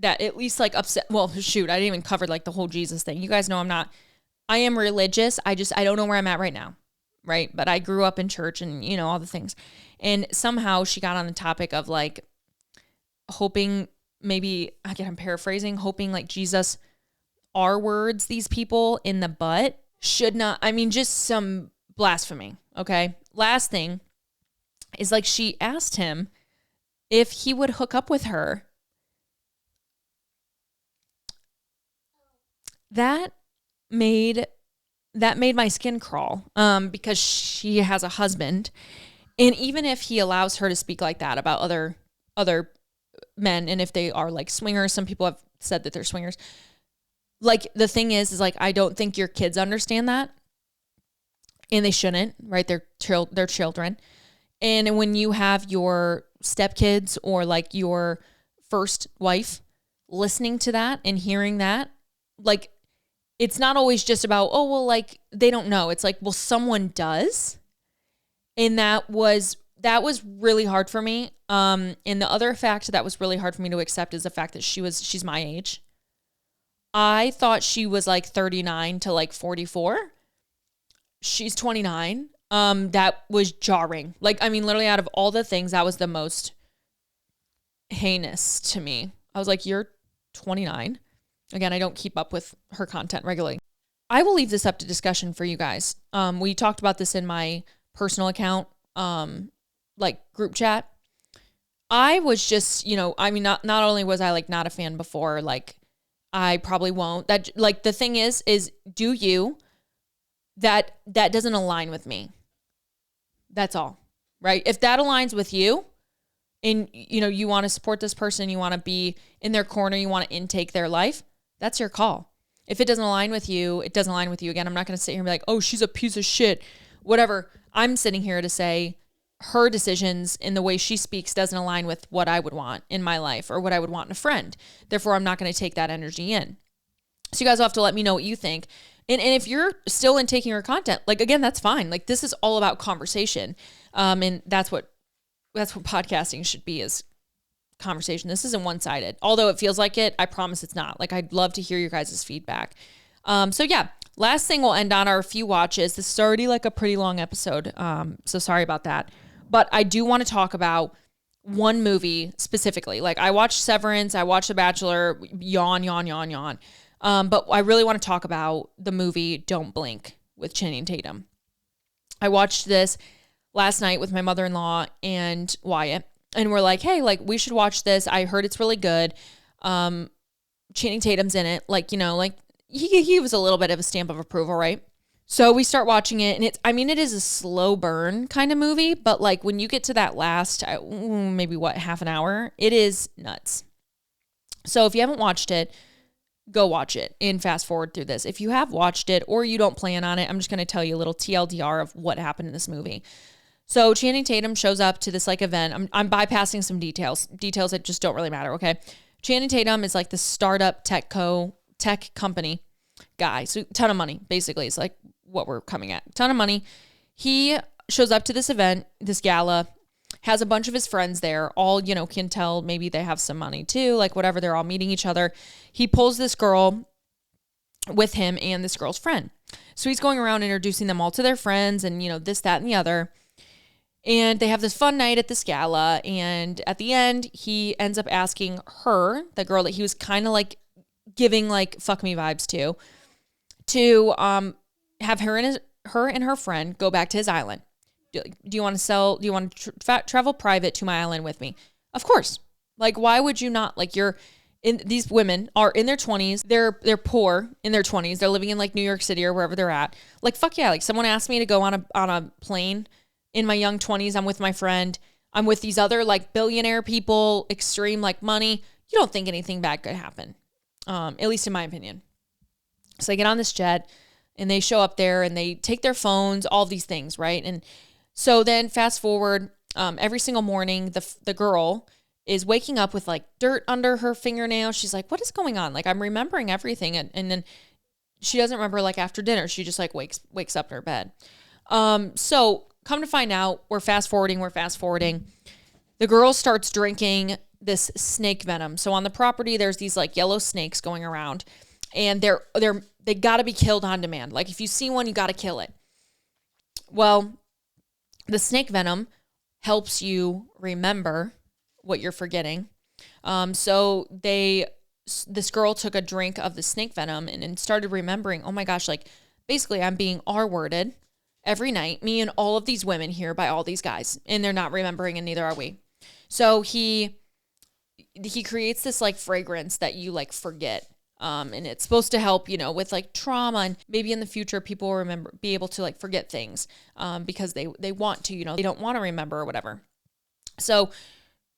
that at least like upset. Well, shoot, I didn't even cover like the whole Jesus thing. You guys know I am religious. I don't know where I'm at right now. Right. But I grew up in church and, you know, all the things. And somehow she got on the topic of like hoping, maybe, again, I'm paraphrasing, hoping like Jesus R words these people in the butt should not, I mean, just some blasphemy. Okay. Last thing is like she asked him if he would hook up with her. That made my skin crawl because she has a husband. And even if he allows her to speak like that about other men, and if they are like swingers, some people have said that they're swingers. Like the thing is like, I don't think your kids understand that, and they shouldn't, right? They're children. And when you have your stepkids or like your first wife listening to that and hearing that, like, it's not always just about, oh, well, like they don't know. It's like, well, someone does. And that was really hard for me. And the other fact that was really hard for me to accept is the fact that she's my age. I thought she was like 39 to like 44. She's 29. That was jarring. Like, I mean, literally out of all the things, that was the most heinous to me. I was like, you're 29. Again, I don't keep up with her content regularly. I will leave this up to discussion for you guys. We talked about this in my personal account, like group chat. I was just, you know, I mean, not only was I like not a fan before, like I probably won't. That like the thing is do you, that doesn't align with me. That's all, right? If that aligns with you and, you know, you want to support this person, you want to be in their corner, you want to intake their life, that's your call. If it doesn't align with you, it doesn't align with you. Again, I'm not going to sit here and be like, oh, she's a piece of shit, whatever. I'm sitting here to say her decisions in the way she speaks doesn't align with what I would want in my life or what I would want in a friend. Therefore, I'm not going to take that energy in. So you guys will have to let me know what you think. And if you're still in taking her content, like, again, that's fine. Like, this is all about conversation. And that's what podcasting should be, is conversation. This isn't one-sided. Although it feels like it, I promise it's not. Like, I'd love to hear your guys' feedback. So yeah, last thing we'll end on are a few watches. This is already like a pretty long episode. So sorry about that. But I do want to talk about one movie specifically. Like, I watched Severance, I watched The Bachelor, yawn. But I really want to talk about the movie Don't Blink with Channing Tatum. I watched this last night with my mother-in-law and Wyatt, and we're like, hey, like, we should watch this. I heard it's really good. Channing Tatum's in it. Like, you know, like he was a little bit of a stamp of approval, right? So we start watching it, and it is a slow burn kind of movie, but like when you get to that last, maybe half an hour, it is nuts. So if you haven't watched it, go watch it and fast forward through this. If you have watched it or you don't plan on it, I'm just going to tell you a little TLDR of what happened in this movie. So Channing Tatum shows up to this like event. I'm bypassing some details that just don't really matter. Okay. Channing Tatum is like the startup tech company guy. So ton of money, basically. It's like what we're coming at. Ton of money. He shows up to this event, this gala, has a bunch of his friends there, all, you know, can tell maybe they have some money too, like whatever, they're all meeting each other. He pulls this girl with him and this girl's friend. So he's going around introducing them all to their friends and, you know, this, that, and the other. And they have this fun night at this gala. And at the end, he ends up asking her, the girl that he was kind of like giving like fuck me vibes to have her and her friend go back to his island. Do you want to travel private to my island with me? Of course. Like, why would you not? Like, these women are in their 20s. They're poor in their 20s. They're living in like New York City or wherever they're at. Like, fuck yeah. Like, someone asked me to go on a plane in my young 20s. I'm with my friend. I'm with these other like billionaire people, extreme like money. You don't think anything bad could happen. At least in my opinion. So they get on this jet and they show up there and they take their phones, all these things, right? And so then fast forward, every single morning, the girl is waking up with like dirt under her fingernails. She's like, what is going on? Like, I'm remembering everything. And then she doesn't remember like after dinner. She just like wakes up in her bed. So come to find out, we're fast forwarding. The girl starts drinking this snake venom. So on the property, there's these like yellow snakes going around, and they got to be killed on demand. Like if you see one, you got to kill it. Well, the snake venom helps you remember what you're forgetting. So this girl took a drink of the snake venom and started remembering, oh my gosh, like basically I'm being R-worded every night, me and all of these women here by all these guys, and they're not remembering, and neither are we. So he creates this like fragrance that you like forget. And it's supposed to help, with like trauma, and maybe in the future people will be able to like forget things, because they want to, they don't want to remember or whatever. So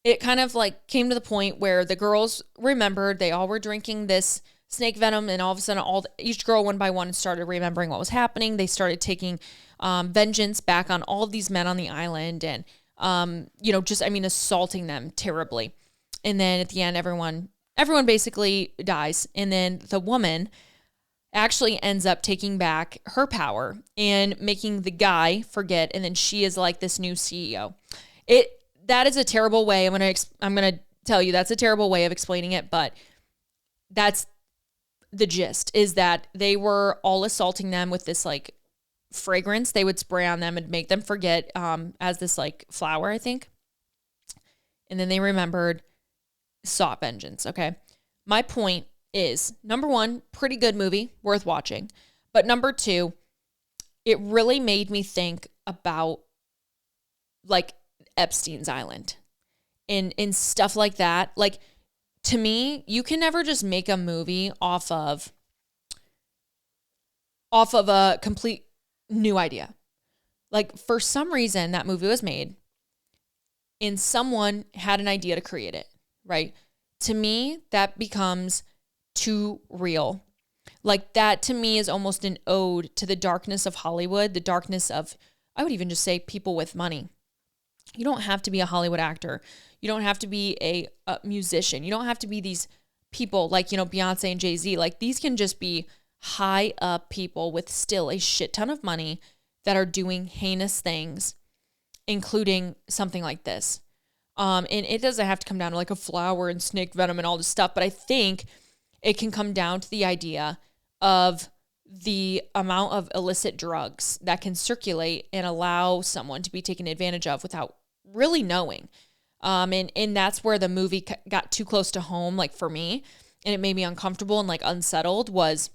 it kind of like came to the point where the girls remembered, they all were drinking this snake venom, and all of a sudden each girl one by one started remembering what was happening. They started taking vengeance back on all of these men on the island, and assaulting them terribly. And then at the end, everyone basically dies. And then the woman actually ends up taking back her power and making the guy forget. And then she is like this new CEO. That is a terrible way. I'm going to tell you that's a terrible way of explaining it, but that's the gist, is that they were all assaulting them with this like fragrance they would spray on them and make them forget, as this like flower, I think. And then they remembered, sought vengeance. Okay. My point is, number one, pretty good movie, worth watching. But number two, it really made me think about like Epstein's Island and stuff like that. Like, to me, you can never just make a movie off of a complete new idea. Like, for some reason, that movie was made and someone had an idea to create it, right? To me, that becomes too real. Like, that to me is almost an ode to the darkness of Hollywood, the darkness of, I would even just say, people with money. You don't have to be a Hollywood actor. You don't have to be a musician. You don't have to be these people like, Beyonce and Jay-Z. Like, these can just be high up people with still a shit ton of money that are doing heinous things, including something like this. And it doesn't have to come down to like a flower and snake venom and all this stuff, but I think it can come down to the idea of the amount of illicit drugs that can circulate and allow someone to be taken advantage of without really knowing. And that's where the movie got too close to home, like for me, and it made me uncomfortable and like unsettled, was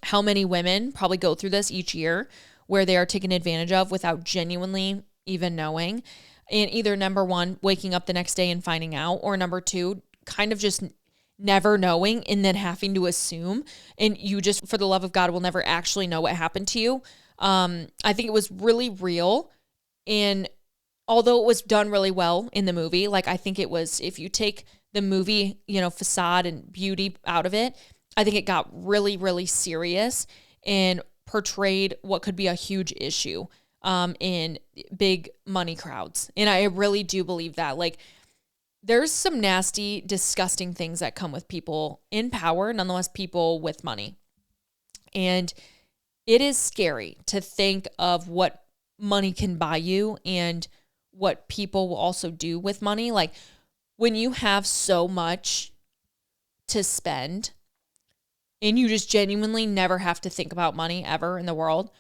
how many women probably go through this each year where they are taken advantage of without genuinely even knowing. And either number one, waking up the next day and finding out, or number two, kind of just never knowing and then having to assume, and you just, for the love of God, will never actually know what happened to you. I think it was really real. And although it was done really well in the movie, like I think it was, if you take the movie, facade and beauty out of it, I think it got really, really serious and portrayed what could be a huge issue in big money crowds. And I really do believe that. Like, there's some nasty, disgusting things that come with people in power, nonetheless, people with money. And it is scary to think of what money can buy you and what people will also do with money. Like, when you have so much to spend and you just genuinely never have to think about money ever in the world,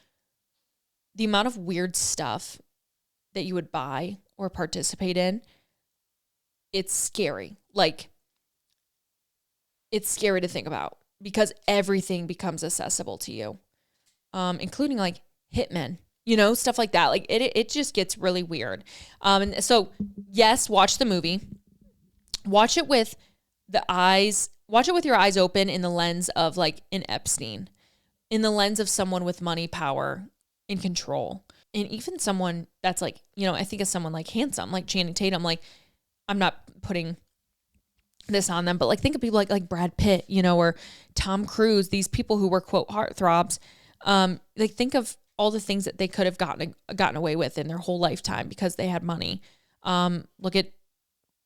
the amount of weird stuff that you would buy or participate in, it's scary. Like, it's scary to think about because everything becomes accessible to you, including like hitmen, stuff like that. Like, it just gets really weird. And so, yes, watch the movie. Watch it with your eyes open in the lens of like an Epstein, in the lens of someone with money, power, and control. And even someone that's like, I think of someone like handsome, like Channing Tatum. Like, I'm not putting this on them, but like, think of people like Brad Pitt, or Tom Cruise, these people who were quote heartthrobs. Like, think of all the things that they could have gotten away with in their whole lifetime because they had money. Look at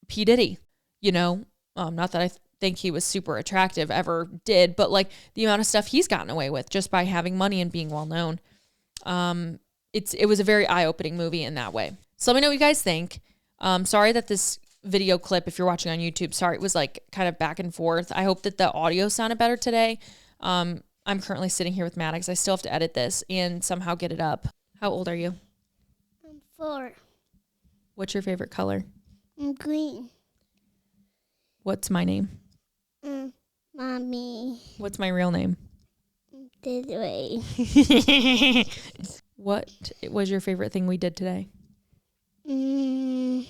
P. Diddy, not that I think he was super attractive, ever did, but like the amount of stuff he's gotten away with just by having money and being well known. It was a very eye-opening movie in that way. So let me know what you guys think. Sorry that this video clip if you're watching on YouTube. Sorry, it was like kind of back and forth. I hope that the audio sounded better today. I'm currently sitting here with Matix. I still have to edit this and somehow get it up. How old are you? I'm 4. What's your favorite color? I'm green. What's my name? Mommy. What's my real name? This way. What was your favorite thing we did today? Playing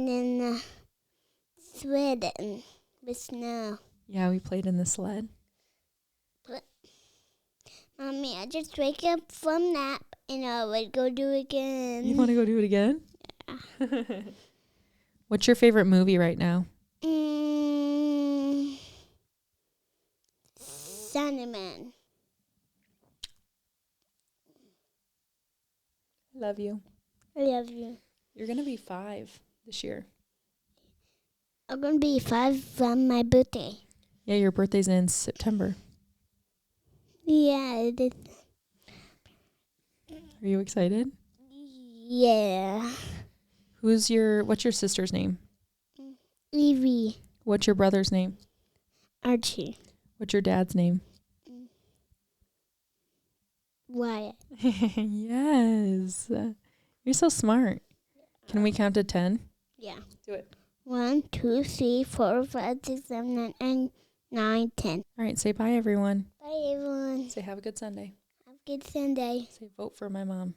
in the Sweden with snow. Yeah, we played in the sled. But, Mommy, I just wake up from nap and I would go do it again. You want to go do it again? Yeah. What's your favorite movie right now? Cinnamon. Love you. I love you. You're going to be 5 this year. I'm going to be 5 from my birthday. Yeah, your birthday's in September. Yeah, it is. Are you excited? Yeah. What's your sister's name? Evie. What's your brother's name? Archie. What's your dad's name? Wyatt. Yes. You're so smart. Can we count to 10? Yeah. Do it. 1, 2, 3, 4, 5, 6, 7, 8, 9, 10. All right, say bye, everyone. Bye, everyone. Say have a good Sunday. Have a good Sunday. Say vote for my mom.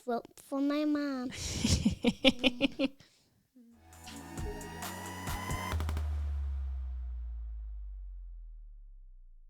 Vote for my mom.